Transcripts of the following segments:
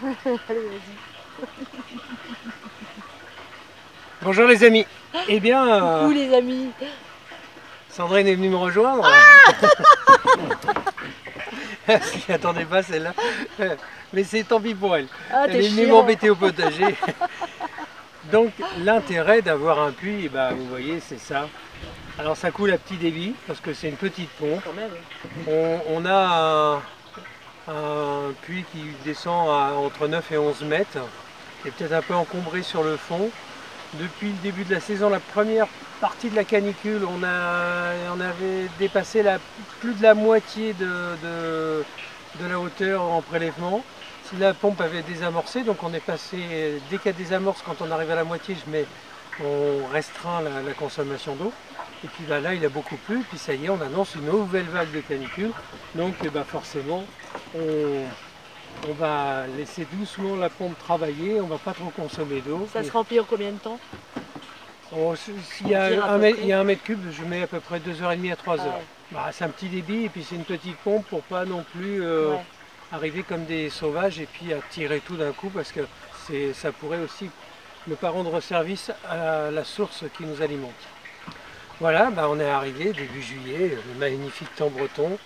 Allez, vas-y. Bonjour les amis. Eh bien, Coucou les amis. Sandrine est venue me rejoindre. Je m'y attendais pas celle-là. Mais c'est tant pis pour elle. Ah, Elle t'es est venue chiant. m'embêter au potager. Donc l'intérêt d'avoir un puits, bah, vous voyez, c'est ça. Alors ça coule à petit débit parce que c'est une petite pompe. Quand même. On a un puits qui descend à entre 9 et 11 mètres. Il est peut-être un peu encombré sur le fond. Depuis le début de la saison, la première partie de la canicule, on avait dépassé plus de la moitié de la hauteur en prélèvement. Si la pompe avait désamorcé, donc on est passé, dès qu'elle désamorce, quand on arrive à la moitié, on restreint la consommation d'eau. Et puis bah, là, il a beaucoup plu, puis ça y est, on annonce une nouvelle vague de canicule. Donc bah, forcément, on va laisser doucement la pompe travailler, on ne va pas trop consommer d'eau. Ça se remplit en combien de temps? S'il y a il y a 1 m3, je mets à peu près 2h30 à 3h. Ah ouais. Bah, c'est un petit débit et puis c'est une petite pompe pour pas non plus Ouais. arriver comme des sauvages et puis à tirer tout d'un coup parce que ça pourrait aussi ne pas rendre service à la source qui nous alimente. Voilà, bah, on est arrivé début juillet, le magnifique temps breton.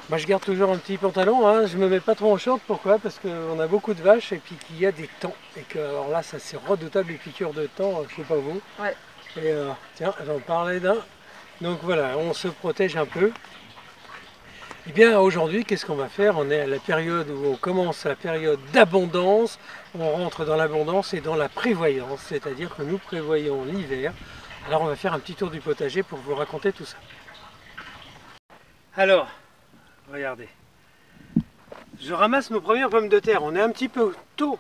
Moi je garde toujours un petit pantalon, hein. Je me mets pas trop en short, pourquoi? Parce qu'on a beaucoup de vaches et puis qu'il y a des temps. Et que alors là ça c'est redoutable les piqûres de temps, je sais pas vous. Ouais. Et tiens, j'en parlais d'un. Donc voilà, on se protège un peu. Et bien aujourd'hui, qu'est-ce qu'on va faire? On est à la période où on commence la période d'abondance, on rentre dans l'abondance et dans la prévoyance, c'est-à-dire que nous prévoyons l'hiver. Alors on va faire un petit tour du potager pour vous raconter tout ça. Alors, regardez. Je ramasse nos premières pommes de terre. On est un petit peu tôt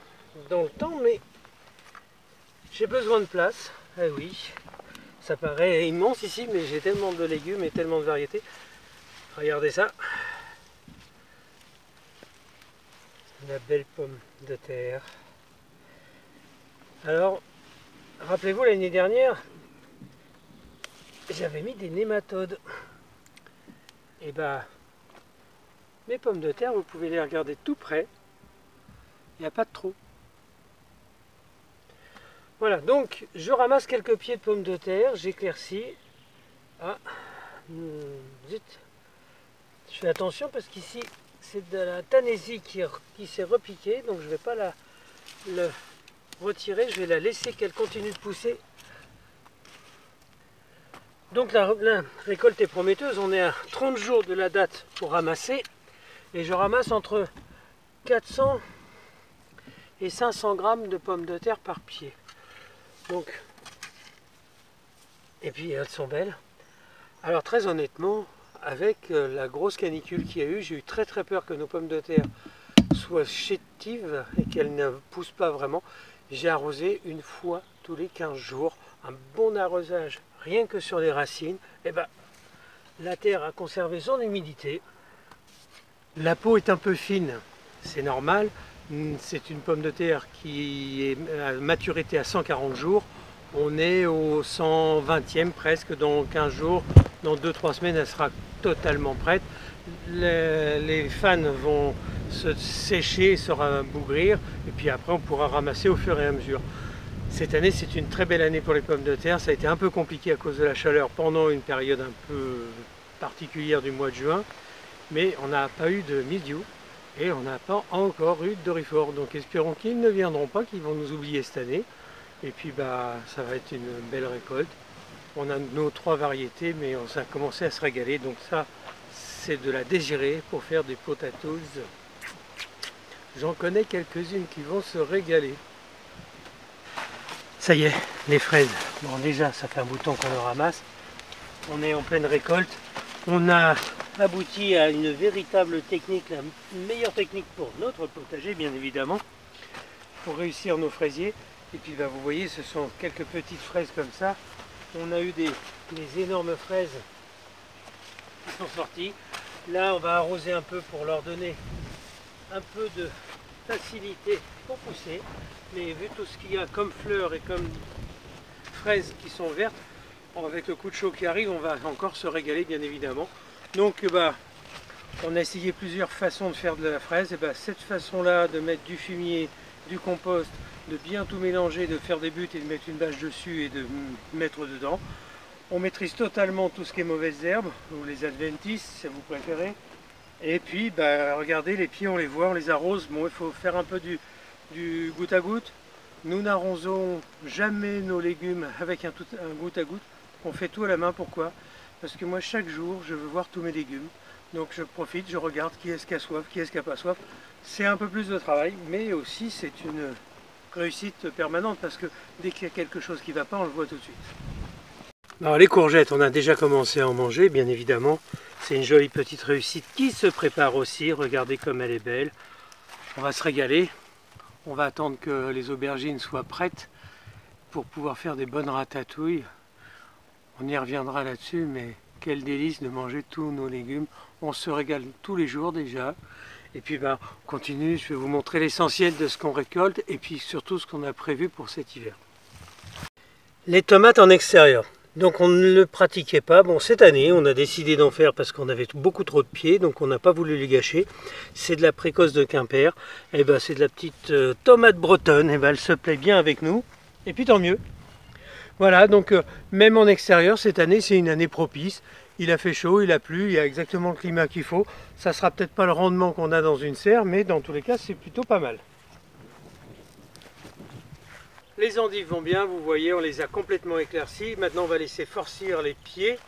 dans le temps, mais j'ai besoin de place. Eh oui, ça paraît immense ici, mais j'ai tellement de légumes et tellement de variétés. Regardez ça. La belle pomme de terre. Alors, rappelez-vous l'année dernière, j'avais mis des nématodes. Et bah, mes pommes de terre, vous pouvez les regarder tout près. Il n'y a pas de trou. Voilà, donc je ramasse quelques pieds de pommes de terre, j'éclaircis. Ah, zut. Je fais attention parce qu'ici c'est de la tanésie qui s'est repiquée, donc je ne vais pas la retirer, je vais la laisser qu'elle continue de pousser. Donc la récolte est prometteuse, on est à 30 jours de la date pour ramasser et je ramasse entre 400 et 500 grammes de pommes de terre par pied. Donc, et puis elles sont belles. Alors très honnêtement, avec la grosse canicule qu'il y a eu, j'ai eu très peur que nos pommes de terre soient chétives et qu'elles ne poussent pas vraiment. J'ai arrosé une fois tous les 15 jours, un bon arrosage rien que sur les racines. Et ben, la terre a conservé son humidité. La peau est un peu fine, c'est normal. C'est une pomme de terre qui est à maturité à 140 jours. On est au 120e presque, dans 15 jours. Dans 2-3 semaines, elle sera totalement prête. Les fans vont se sécher, se rabougrir. Et puis après, on pourra ramasser au fur et à mesure. Cette année, c'est une très belle année pour les pommes de terre. Ça a été un peu compliqué à cause de la chaleur pendant une période un peu particulière du mois de juin. Mais on n'a pas eu de mildiou. Et on n'a pas encore eu de dorifort, donc espérons qu'ils ne viendront pas, qu'ils vont nous oublier cette année. Et puis bah ça va être une belle récolte. On a nos 3 variétés, mais on a commencé à se régaler. Donc ça, c'est de la désirée pour faire des potatoes. J'en connais quelques-unes qui vont se régaler. Ça y est, les fraises. Bon déjà, ça fait un bout de temps qu'on le ramasse. On est en pleine récolte. On a abouti à une véritable technique, la meilleure technique pour notre potager bien évidemment, pour réussir nos fraisiers. Et puis bah, vous voyez, ce sont quelques petites fraises comme ça. On a eu des énormes fraises qui sont sorties. Là on va arroser un peu pour leur donner un peu de facilité pour pousser. Mais vu tout ce qu'il y a comme fleurs et comme fraises qui sont vertes, avec le coup de chaud qui arrive, on va encore se régaler bien évidemment. Donc bah, On a essayé plusieurs façons de faire de la fraise, et ben cette façon-là de mettre du fumier, du compost, de bien tout mélanger, de faire des buttes et de mettre une bâche dessus et de mettre dedans. On maîtrise totalement tout ce qui est mauvaises herbes, ou les adventices si vous préférez. Et puis bah, regardez, les pieds on les voit, on les arrose. Bon, il faut faire un peu du goutte à goutte. Nous n'arrosons jamais nos légumes avec un goutte à goutte. On fait tout à la main, pourquoi? Parce que moi chaque jour je veux voir tous mes légumes. Donc je profite, je regarde qui est-ce qui a soif, qui est-ce qui n'a pas soif. C'est un peu plus de travail, mais aussi c'est une réussite permanente parce que dès qu'il y a quelque chose qui ne va pas, on le voit tout de suite. Alors les courgettes, on a déjà commencé à en manger, bien évidemment. C'est une jolie petite réussite qui se prépare aussi. Regardez comme elle est belle. On va se régaler. On va attendre que les aubergines soient prêtes pour pouvoir faire des bonnes ratatouilles. On y reviendra là-dessus, mais quel délice de manger tous nos légumes. On se régale tous les jours déjà. Et puis ben, on continue, je vais vous montrer l'essentiel de ce qu'on récolte et puis surtout ce qu'on a prévu pour cet hiver. Les tomates en extérieur. Donc on ne le pratiquait pas. Bon, cette année, on a décidé d'en faire parce qu'on avait beaucoup trop de pieds, donc on n'a pas voulu les gâcher. C'est de la précoce de Quimper. Et ben, c'est de la petite tomate bretonne. Et ben, elle se plaît bien avec nous. Et puis tant mieux. Voilà, donc même en extérieur, cette année, c'est une année propice. Il a fait chaud, il a plu, il y a exactement le climat qu'il faut. Ça sera peut-être pas le rendement qu'on a dans une serre, mais dans tous les cas, c'est plutôt pas mal. Les endives vont bien, vous voyez, on les a complètement éclaircies. Maintenant, on va laisser farcir les pieds.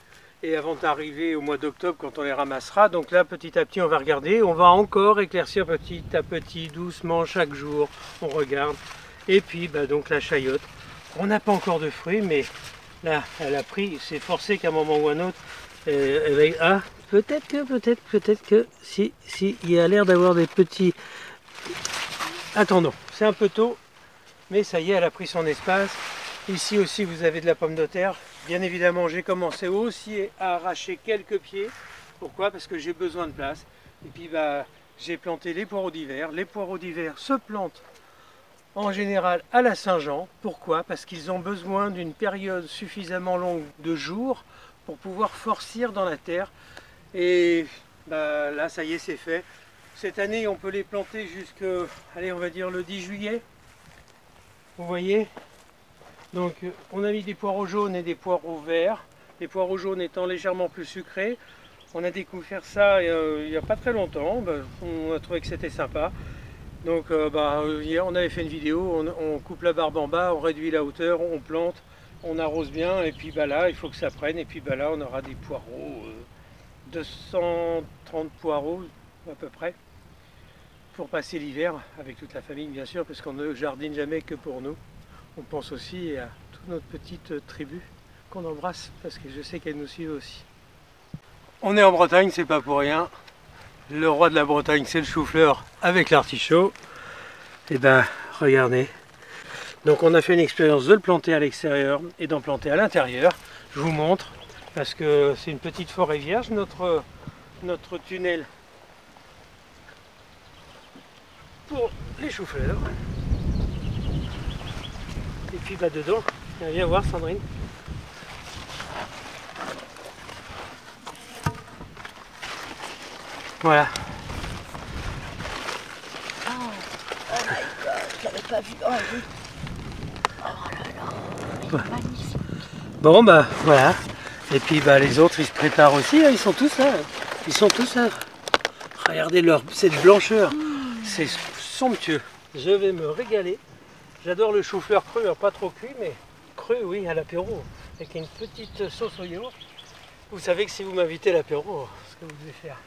Et avant d'arriver au mois d'octobre, quand on les ramassera, donc là, petit à petit, on va regarder. On va encore éclaircir petit à petit, doucement, chaque jour. On regarde. Et puis, bah, donc la chayote. On n'a pas encore de fruits, mais là, elle a pris. C'est forcé qu'à un moment ou à un autre, ah, peut-être que, si, il y a l'air d'avoir des petits... Attendons, c'est un peu tôt. Mais ça y est, elle a pris son espace. Ici aussi, vous avez de la pomme de terre. Bien évidemment, j'ai commencé aussi à arracher quelques pieds. Pourquoi? Parce que j'ai besoin de place. Et puis, bah, j'ai planté les poireaux d'hiver. Les poireaux d'hiver se plantent en général à la Saint-Jean. Pourquoi? Parce qu'ils ont besoin d'une période suffisamment longue de jours pour pouvoir forcir dans la terre. Et bah, là, ça y est, c'est fait. Cette année, on peut les planter jusqu'à, allez, on va dire le 10 juillet. Vous voyez, donc on a mis des poireaux jaunes et des poireaux verts, les poireaux jaunes étant légèrement plus sucrés. On a découvert ça il n'y a pas très longtemps, on a trouvé que c'était sympa. Donc hier on avait fait une vidéo, on coupe la barbe en bas, on réduit la hauteur, on plante, on arrose bien et puis bah là il faut que ça prenne et puis bah là on aura des poireaux, 230 poireaux à peu près. Pour passer l'hiver avec toute la famille bien sûr, parce qu'on ne jardine jamais que pour nous. On pense aussi à toute notre petite tribu qu'on embrasse parce que je sais qu'elle nous suit aussi. On est en Bretagne, c'est pas pour rien. Le roi de la Bretagne, c'est le chou-fleur avec l'artichaut. Et ben regardez. Donc on a fait une expérience de le planter à l'extérieur et d'en planter à l'intérieur. Je vous montre parce que c'est une petite forêt vierge notre tunnel pour les choux-fleurs. Et puis bah dedans, viens voir Sandrine. Voilà. Oh my god, je l'avais pas vu. Oh oui. Oh là là, magnifique. Bon bah voilà. Et puis bah les autres ils se préparent aussi, hein. Ils sont tous là. Ils sont tous là. Regardez cette blancheur. C'est somptueux. Je vais me régaler. J'adore le chou-fleur cru, hein, pas trop cuit, mais cru, oui, à l'apéro, avec une petite sauce au yaourt. Vous savez que si vous m'invitez à l'apéro, ce que vous devez faire.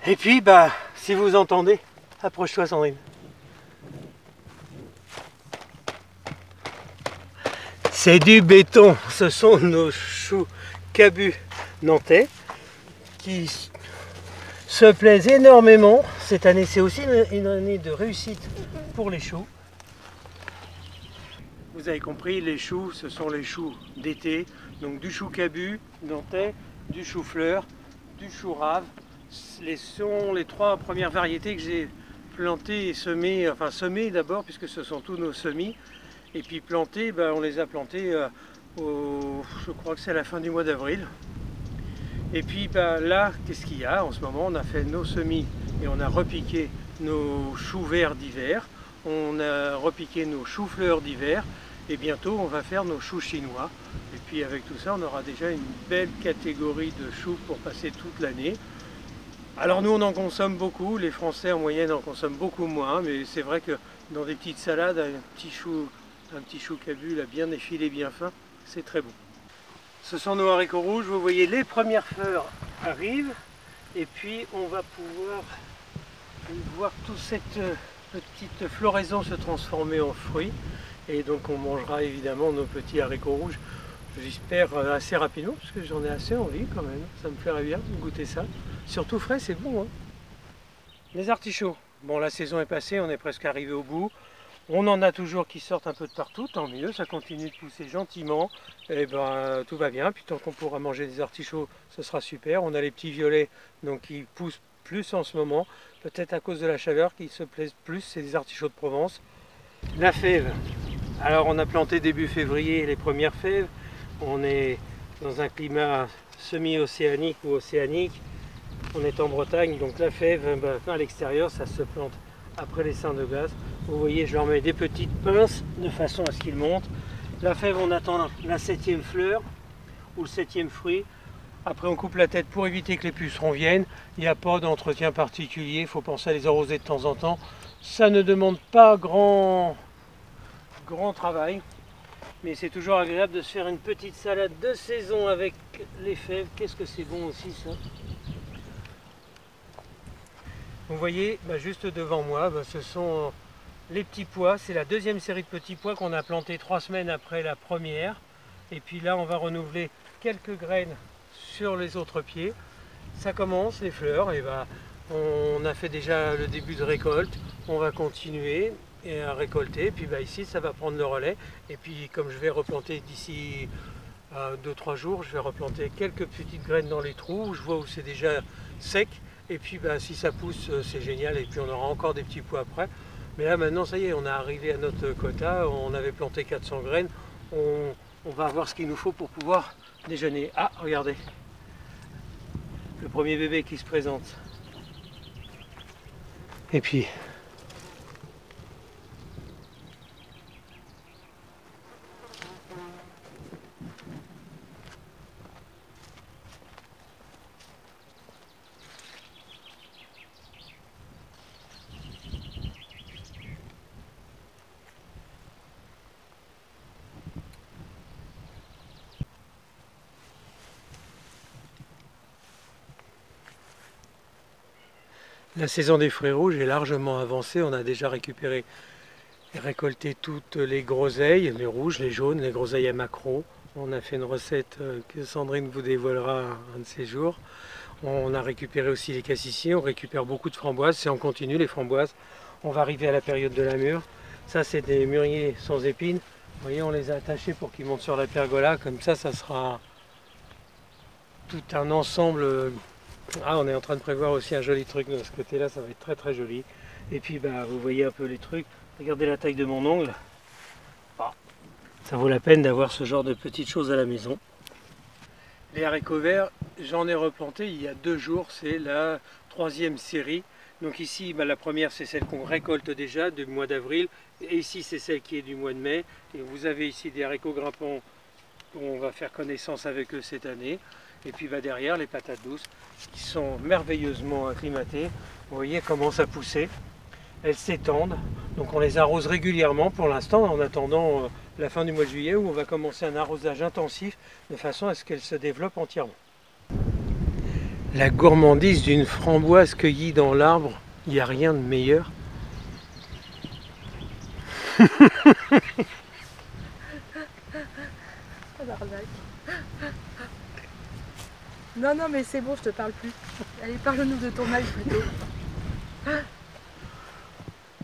Et puis, bah, si vous entendez, approche-toi Sandrine. C'est du béton. Ce sont nos choux cabus nantais qui se plaisent énormément. Cette année, c'est aussi une année de réussite pour les choux. Vous avez compris, les choux, ce sont les choux d'été. Donc du chou cabu nantais, du chou-fleur, du chou rave. Ce sont les trois premières variétés que j'ai plantées et semées. Enfin semées d'abord, puisque ce sont tous nos semis. Et puis plantés, on les a plantés, je crois que c'est à la fin du mois d'avril. Et puis là, qu'est-ce qu'il y a en ce moment? On a fait nos semis et on a repiqué nos choux verts d'hiver. On a repiqué nos choux-fleurs d'hiver. Et bientôt, on va faire nos choux chinois. Et puis avec tout ça, on aura déjà une belle catégorie de choux pour passer toute l'année. Alors nous, on en consomme beaucoup. Les Français, en moyenne, en consomment beaucoup moins. Mais c'est vrai que dans des petites salades, un petit chou cabu, là, bien effilé, bien fin, c'est très bon. Ce sont nos haricots rouges. Vous voyez, les premières fleurs arrivent. Et puis, on va pouvoir voir toute cette petite floraison se transformer en fruits. Et donc on mangera évidemment nos petits haricots rouges, j'espère assez rapidement, parce que j'en ai assez envie quand même. Ça me plairait bien de goûter ça. Surtout frais, c'est bon, hein. Les artichauts. Bon, la saison est passée, on est presque arrivé au bout. On en a toujours qui sortent un peu de partout, tant mieux, ça continue de pousser gentiment. Et ben tout va bien, puis tant qu'on pourra manger des artichauts, ce sera super. On a les petits violets donc qui poussent plus en ce moment, peut-être à cause de la chaleur qui se plaisent plus, c'est des artichauts de Provence. La fève. Alors on a planté début février les premières fèves, on est dans un climat semi-océanique ou océanique, on est en Bretagne, donc la fève à l'extérieur ça se plante après les seins de glace. Vous voyez, je leur mets des petites pinces de façon à ce qu'ils montent. La fève, on attend la 7e fleur ou le 7e fruit. Après on coupe la tête pour éviter que les pucerons viennent. Il n'y a pas d'entretien particulier, il faut penser à les arroser de temps en temps. Ça ne demande pas grand travail, mais c'est toujours agréable de se faire une petite salade de saison avec les fèves. Qu'est-ce que c'est bon aussi ça. Vous voyez juste devant moi, ce sont les petits pois. C'est la deuxième série de petits pois qu'on a planté 3 semaines après la première. Et puis là on va renouveler quelques graines sur les autres pieds. Ça commence les fleurs, et on a fait déjà le début de récolte, on va continuer à récolter, et puis ici ça va prendre le relais. Et puis comme je vais replanter d'ici 2-3 jours, je vais replanter quelques petites graines dans les trous où je vois où c'est déjà sec. Et puis si ça pousse, c'est génial, et puis on aura encore des petits pois après. Mais là maintenant ça y est, on est arrivé à notre quota, on avait planté 400 graines, on va avoir ce qu'il nous faut pour pouvoir déjeuner. Ah, regardez, le premier bébé qui se présente. Et puis la saison des fruits rouges est largement avancée, on a déjà récupéré et récolté toutes les groseilles, les rouges, les jaunes, les groseilles à maquereau. On a fait une recette que Sandrine vous dévoilera un de ces jours. On a récupéré aussi les cassissiers, on récupère beaucoup de framboises, c'est en continu les framboises. On va arriver à la période de la mûre. Ça c'est des mûriers sans épines. Vous voyez, on les a attachés pour qu'ils montent sur la pergola, comme ça sera tout un ensemble. Ah, on est en train de prévoir aussi un joli truc de ce côté-là, ça va être très très joli. Et puis vous voyez un peu les trucs. Regardez la taille de mon ongle. Ça vaut la peine d'avoir ce genre de petites choses à la maison. Les haricots verts, j'en ai replanté il y a 2 jours, c'est la 3e série. Donc ici, la première c'est celle qu'on récolte déjà du mois d'avril. Et ici c'est celle qui est du mois de mai. Et vous avez ici des haricots grimpants, on va faire connaissance avec eux cette année. Et puis derrière les patates douces qui sont merveilleusement acclimatées. Vous voyez elles commencent à pousser, elles s'étendent. Donc on les arrose régulièrement pour l'instant en attendant la fin du mois de juillet où on va commencer un arrosage intensif de façon à ce qu'elles se développent entièrement. La gourmandise d'une framboise cueillie dans l'arbre, il n'y a rien de meilleur. Non, mais c'est bon, je te parle plus. Allez, parle-nous de ton ail plutôt.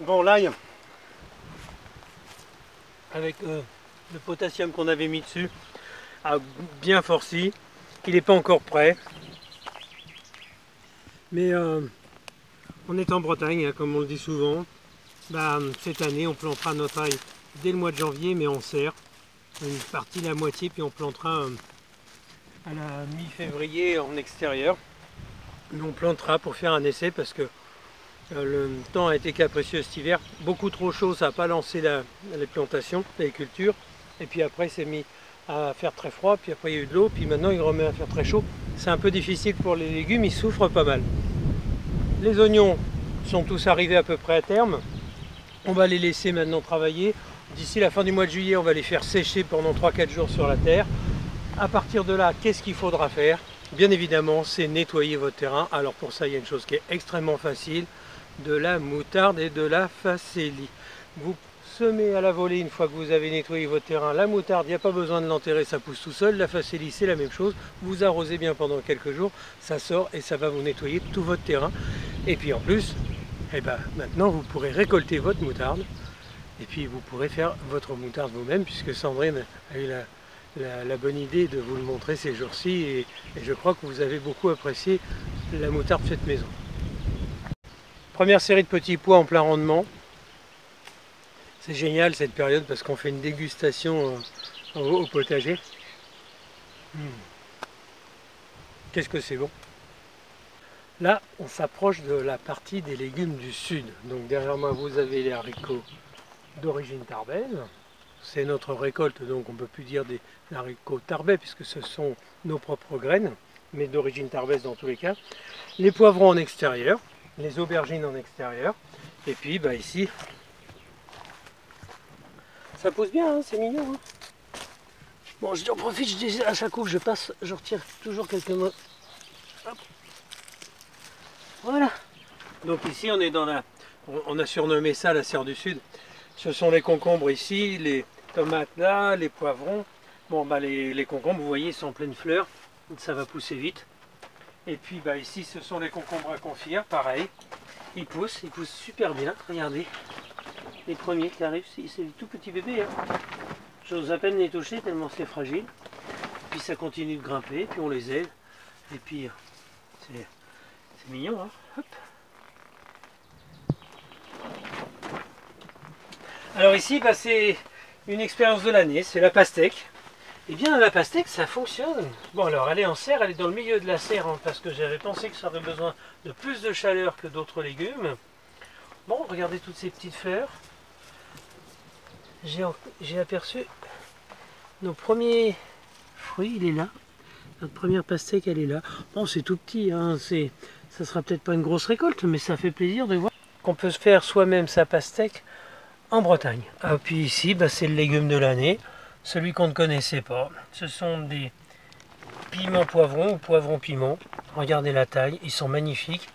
Bon, l'ail, avec le potassium qu'on avait mis dessus, a bien forci. Il n'est pas encore prêt. Mais on est en Bretagne, comme on le dit souvent. Cette année, on plantera notre ail dès le mois de janvier, mais en serre. Une partie, la moitié, puis on plantera à la mi-février en extérieur. Nous on plantera pour faire un essai parce que le temps a été capricieux cet hiver. Beaucoup trop chaud, ça n'a pas lancé les plantations, les cultures. Et puis après, il s'est mis à faire très froid, puis après il y a eu de l'eau, puis maintenant il remet à faire très chaud. C'est un peu difficile pour les légumes, ils souffrent pas mal. Les oignons sont tous arrivés à peu près à terme. On va les laisser maintenant travailler. D'ici la fin du mois de juillet, on va les faire sécher pendant 3-4 jours sur la terre. À partir de là, qu'est-ce qu'il faudra faire? Bien évidemment, c'est nettoyer votre terrain. Alors pour ça, il y a une chose qui est extrêmement facile, de la moutarde et de la facélie. Vous semez à la volée une fois que vous avez nettoyé votre terrain. La moutarde, il n'y a pas besoin de l'enterrer, ça pousse tout seul. La facélie, c'est la même chose. Vous arrosez bien pendant quelques jours, ça sort et ça va vous nettoyer tout votre terrain. Et puis en plus, maintenant vous pourrez récolter votre moutarde et puis vous pourrez faire votre moutarde vous-même, puisque Sandrine a eu la bonne idée de vous le montrer ces jours-ci et je crois que vous avez beaucoup apprécié la moutarde faite maison. Première série de petits pois en plein rendement. C'est génial cette période parce qu'on fait une dégustation au potager. Qu'est-ce que c'est bon! Là, on s'approche de la partie des légumes du sud. Donc derrière moi, vous avez les haricots d'origine tarbaise. C'est notre récolte, donc on ne peut plus dire des haricots tarbais puisque ce sont nos propres graines, mais d'origine tarbaise dans tous les cas. Les poivrons en extérieur, les aubergines en extérieur, et puis ici, ça pousse bien, hein, c'est mignon. Hein. Bon, j'en profite, à chaque coup que je passe, je retire toujours quelques mots. Hop. Voilà. Donc ici, on est dans on a surnommé ça la serre du sud. Ce sont les concombres ici, les tomates là, les poivrons. Bon, les concombres, vous voyez, ils sont en pleine fleur, ça va pousser vite. Et puis ici, ce sont les concombres à confire, pareil. Ils poussent super bien. Regardez, les premiers qui arrivent, c'est des tout petits bébés. Hein. J'ose à peine les toucher tellement c'est fragile. Puis ça continue de grimper, puis on les aide. Et puis c'est mignon. Hein. Hop. Alors ici, c'est une expérience de l'année, c'est la pastèque. Et bien la pastèque, ça fonctionne. Bon alors elle est en serre, elle est dans le milieu de la serre hein, parce que j'avais pensé que ça aurait besoin de plus de chaleur que d'autres légumes. Bon, regardez toutes ces petites fleurs. J'ai aperçu nos premiers fruits, il est là. Notre première pastèque, elle est là. Bon, c'est tout petit, hein, ça sera peut-être pas une grosse récolte, mais ça fait plaisir de voir qu'on peut se faire soi-même sa pastèque en Bretagne. Ah, puis ici, c'est le légume de l'année, celui qu'on ne connaissait pas. Ce sont des piments poivrons ou poivrons piments. Regardez la taille, ils sont magnifiques.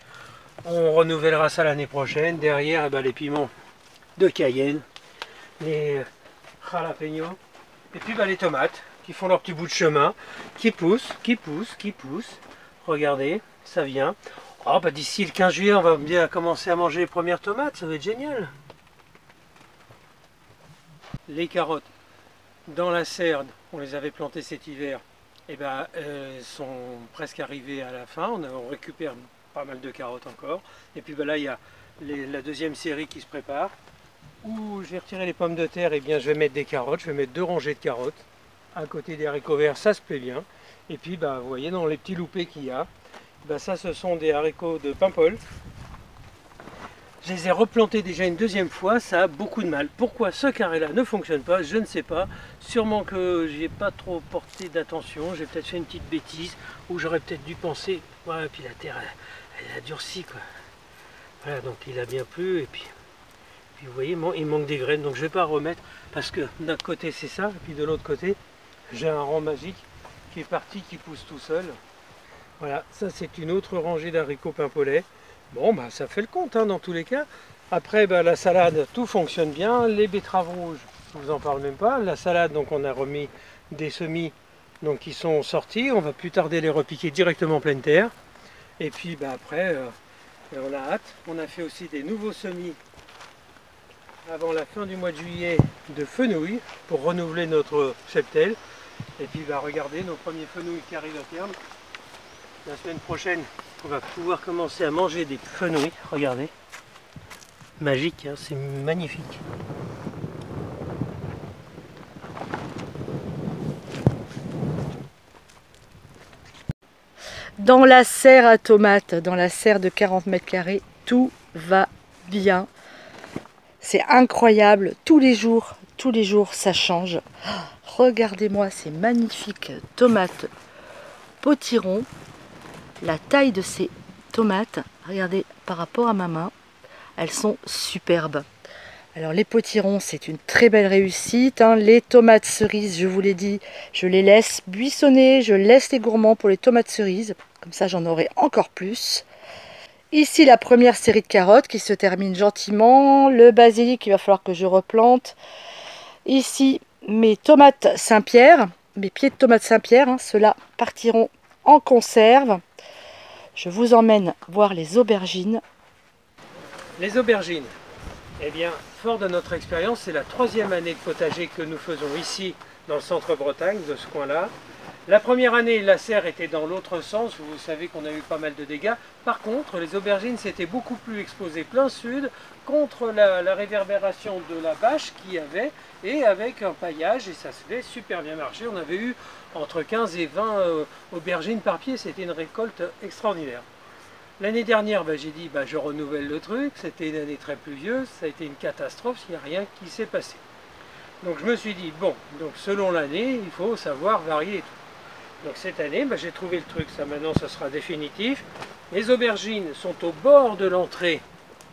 On renouvellera ça l'année prochaine. Derrière, les piments de Cayenne, les jalapenos, et puis les tomates qui font leur petit bout de chemin, qui poussent. Regardez, ça vient. Oh, d'ici le 15 juillet, on va bien commencer à manger les premières tomates, ça va être génial. Les carottes dans la serre, on les avait plantées cet hiver, elles sont presque arrivées à la fin, on récupère pas mal de carottes encore. Et puis là, il y a la deuxième série qui se prépare, où je vais retirer les pommes de terre, et bien je vais mettre des carottes, je vais mettre 2 rangées de carottes, à côté des haricots verts, ça se plaît bien. Et puis vous voyez dans les petits loupés qu'il y a, ça ce sont des haricots de Paimpol. Je les ai replantés déjà une deuxième fois, ça a beaucoup de mal. Pourquoi ce carré-là ne fonctionne pas, je ne sais pas. Sûrement que j'ai pas trop porté d'attention, j'ai peut-être fait une petite bêtise, ou j'aurais peut-être dû penser, ouais, puis la terre, elle a durci, quoi. Voilà, donc il a bien plu, et puis vous voyez, il manque des graines, donc je ne vais pas remettre, parce que d'un côté c'est ça, et puis de l'autre côté, j'ai un rang magique qui est parti, qui pousse tout seul. Voilà, ça c'est une autre rangée d'haricots paimpolais. Bon, ça fait le compte hein, dans tous les cas. Après, la salade, tout fonctionne bien. Les betteraves rouges, je ne vous en parle même pas. La salade, donc on a remis des semis donc, qui sont sortis. On va plus tarder les repiquer directement en pleine terre. Et puis après, on a hâte. On a fait aussi des nouveaux semis avant la fin du mois de juillet de fenouil pour renouveler notre cheptel. Et puis regardez nos premiers fenouils qui arrivent à terme. La semaine prochaine, on va pouvoir commencer à manger des fenouils. Regardez. Magique, hein, c'est magnifique. Dans la serre à tomates, dans la serre de 40 mètres carrés, tout va bien. C'est incroyable, tous les jours, ça change. Regardez-moi ces magnifiques tomates potirons. La taille de ces tomates, regardez par rapport à ma main, elles sont superbes. Alors les potirons, c'est une très belle réussite. Les tomates cerises, je vous l'ai dit, je les laisse buissonner, je laisse les gourmands pour les tomates cerises. Comme ça, j'en aurai encore plus. Ici, la première série de carottes qui se termine gentiment. Le basilic, il va falloir que je replante. Ici, mes tomates Saint-Pierre, mes pieds de tomates Saint-Pierre, ceux-là partiront en conserve. Je vous emmène voir les aubergines. Les aubergines, eh bien, fort de notre expérience, c'est la 3e année de potager que nous faisons ici, dans le centre-Bretagne, de ce coin-là. La première année, la serre était dans l'autre sens, vous savez qu'on a eu pas mal de dégâts. Par contre, les aubergines s'étaient beaucoup plus exposées plein sud, contre la réverbération de la bâche qu'il y avait, et avec un paillage, et ça se fait super bien marcher. On avait eu entre 15 et 20 aubergines par pied, c'était une récolte extraordinaire. L'année dernière, j'ai dit je renouvelle le truc, c'était une année très pluvieuse, ça a été une catastrophe, il n'y a rien qui s'est passé. Donc je me suis dit, bon, donc selon l'année, il faut savoir varier et tout. Donc cette année, j'ai trouvé le truc, ça maintenant ça sera définitif. Les aubergines sont au bord de l'entrée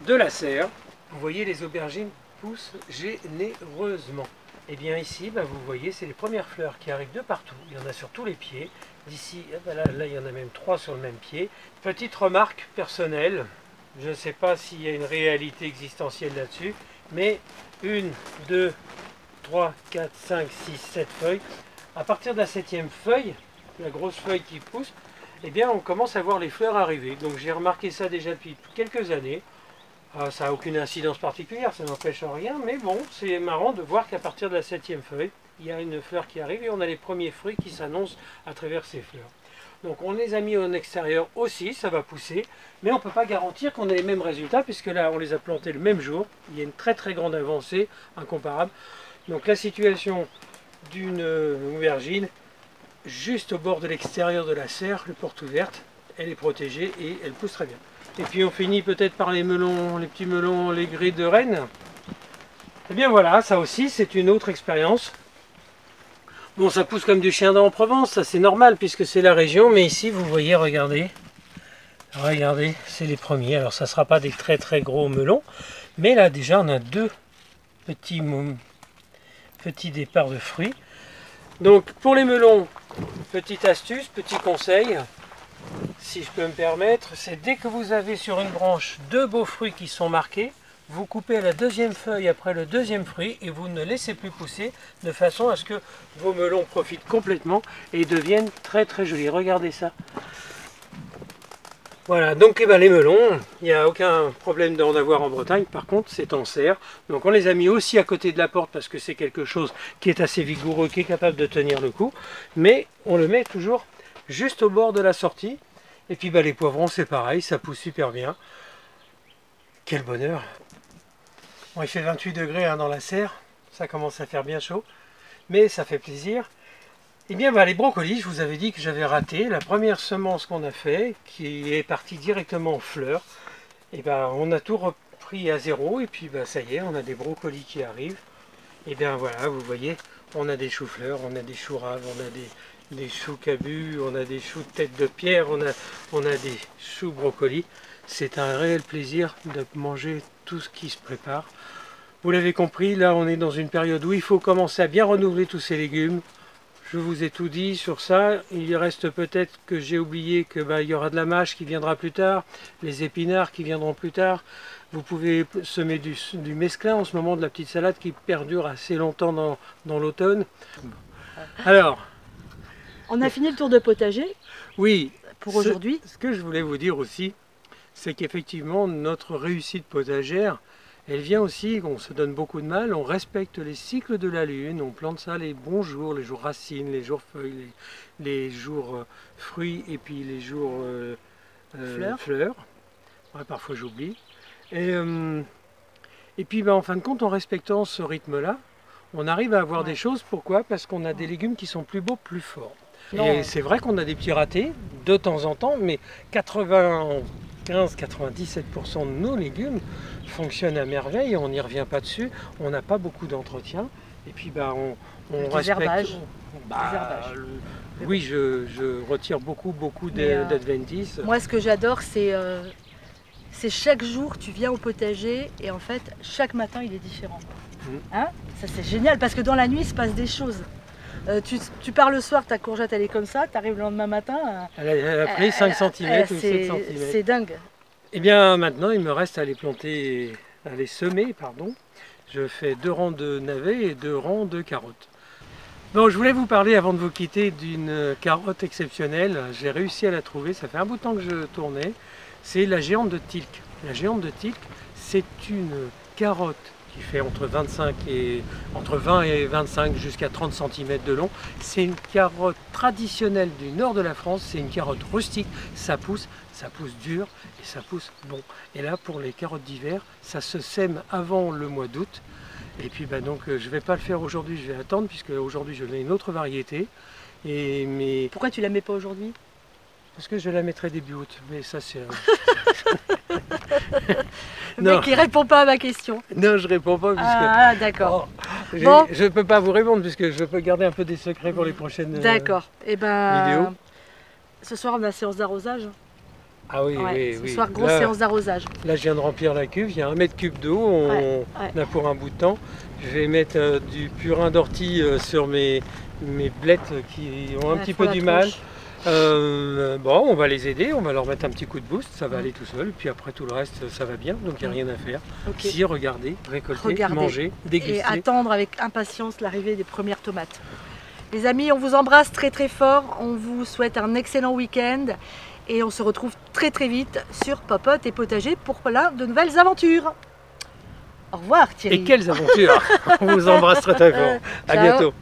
de la serre. Vous voyez, les aubergines poussent généreusement. Et bien ici, vous voyez, c'est les premières fleurs qui arrivent de partout. Il y en a sur tous les pieds. D'ici, là, il y en a même 3 sur le même pied. Petite remarque personnelle, je ne sais pas s'il y a une réalité existentielle là-dessus, mais 1, 2, 3, 4, 5, 6, 7 feuilles. À partir de la 7e feuille, la grosse feuille qui pousse, eh bien on commence à voir les fleurs arriver. Donc j'ai remarqué ça déjà depuis quelques années. Ça n'a aucune incidence particulière, ça n'empêche rien, mais bon, c'est marrant de voir qu'à partir de la 7e feuille, il y a une fleur qui arrive et on a les premiers fruits qui s'annoncent à travers ces fleurs. Donc on les a mis en extérieur aussi, ça va pousser, mais on ne peut pas garantir qu'on ait les mêmes résultats, puisque là on les a plantés le même jour, il y a une très très grande avancée, incomparable. Donc la situation d'une aubergine, juste au bord de l'extérieur de la serre, les portes ouvertes, elle est protégée et elle pousse très bien. Et puis on finit peut-être par les melons, les petits melons, les gris de Rennes. Et bien voilà, ça aussi c'est une autre expérience. Bon, ça pousse comme du chien en Provence, ça c'est normal puisque c'est la région, mais ici vous voyez, regardez, c'est les premiers. Alors ça ne sera pas des très très gros melons, mais là déjà on a 2 petits départs de fruits. Donc pour les melons, petite astuce, petit conseil, si je peux me permettre, c'est dès que vous avez sur une branche 2 beaux fruits qui sont marqués, vous coupez la 2e feuille après le 2e fruit et vous ne laissez plus pousser de façon à ce que vos melons profitent complètement et deviennent très très jolis. Regardez ça. Voilà, donc les melons, il n'y a aucun problème d'en avoir en Bretagne, par contre c'est en serre. Donc on les a mis aussi à côté de la porte parce que c'est quelque chose qui est assez vigoureux, qui est capable de tenir le coup. Mais on le met toujours juste au bord de la sortie. Et puis les poivrons c'est pareil, ça pousse super bien. Quel bonheur! Bon, il fait 28 degrés dans la serre, ça commence à faire bien chaud, mais ça fait plaisir. Et bien les brocolis, je vous avais dit que j'avais raté la première semence qu'on a fait, qui est partie directement en fleurs. Et on a tout repris à zéro, et puis ça y est, on a des brocolis qui arrivent. Et bien voilà, vous voyez, on a des choux-fleurs, on a des choux raves, on a des choux cabus, on a des choux de tête de pierre, on a des choux brocolis. C'est un réel plaisir de manger tout ce qui se prépare. Vous l'avez compris, là on est dans une période où il faut commencer à bien renouveler tous ces légumes. Je vous ai tout dit sur ça. Il reste peut-être que j'ai oublié que il y aura de la mâche qui viendra plus tard, les épinards qui viendront plus tard. Vous pouvez semer du mesclun en ce moment, de la petite salade qui perdure assez longtemps dans l'automne. Alors, on a fini le tour de potager. Oui, pour aujourd'hui. Ce que je voulais vous dire aussi, c'est qu'effectivement notre réussite potagère, elle vient aussi, on se donne beaucoup de mal, on respecte les cycles de la lune, on plante ça les bons jours, les jours racines, les jours feuilles, les jours fruits et puis les jours fleurs. Ouais, parfois j'oublie. Et puis en fin de compte, en respectant ce rythme-là, on arrive à avoir des choses. Pourquoi? Parce qu'on a des légumes qui sont plus beaux, plus forts. Non. Et c'est vrai qu'on a des petits ratés de temps en temps, mais 95-97% de nos légumes fonctionnent à merveille, on n'y revient pas dessus, on n'a pas beaucoup d'entretien, et puis bah, on Des respecte... herbages. Bah, Des herbages. oui, je retire beaucoup Mais, d'adventices. Moi, ce que j'adore, c'est chaque jour, tu viens au potager et en fait, chaque matin, il est différent. Hein, ça, c'est génial parce que dans la nuit, il se passe des choses. Tu pars le soir, ta courgette, elle est comme ça, tu arrives le lendemain matin. Elle a pris 5 cm ou 7 cm. C'est dingue. Et bien maintenant, il me reste à les planter, à les semer, pardon. Je fais 2 rangs de navets et 2 rangs de carottes. Bon, je voulais vous parler avant de vous quitter d'une carotte exceptionnelle. J'ai réussi à la trouver, ça fait un bout de temps que je tournais. C'est la géante de Tilk. La géante de Tilk, c'est une carotte qui fait entre 20 et 25 jusqu'à 30 cm de long. C'est une carotte traditionnelle du nord de la France, c'est une carotte rustique, ça pousse dur et ça pousse bon. Et là, pour les carottes d'hiver, ça se sème avant le mois d'août. Et puis donc je ne vais pas le faire aujourd'hui, je vais attendre puisque aujourd'hui je mets une autre variété. Pourquoi tu la mets pas aujourd'hui? Parce que je la mettrai début août, mais ça c'est... Le mec qui répond pas à ma question. Non, je réponds pas puisque... Ah, d'accord. Bon. Je ne peux pas vous répondre puisque je peux garder un peu des secrets pour les prochaines d'accord. Et vidéos. Ce soir on a séance d'arrosage. Ah oui, ouais, oui. Ce soir, grosse séance d'arrosage. Là, je viens de remplir la cuve, il y a 1 mètre cube d'eau, on a pour un bout de temps. Je vais mettre du purin d'ortie sur mes blettes qui ont un petit peu du mal. Bon, on va les aider, on va leur mettre un petit coup de boost, ça va aller tout seul. Puis après, tout le reste, ça va bien, donc il n'y a rien à faire. Okay. Si, regarder, récolter, manger, déguster. Et attendre avec impatience l'arrivée des premières tomates. Les amis, on vous embrasse très très fort, on vous souhaite un excellent week-end. Et on se retrouve très très vite sur Popote et Potager pour plein de nouvelles aventures. Au revoir Thierry. Et quelles aventures. On vous embrasse très très fort. À bientôt.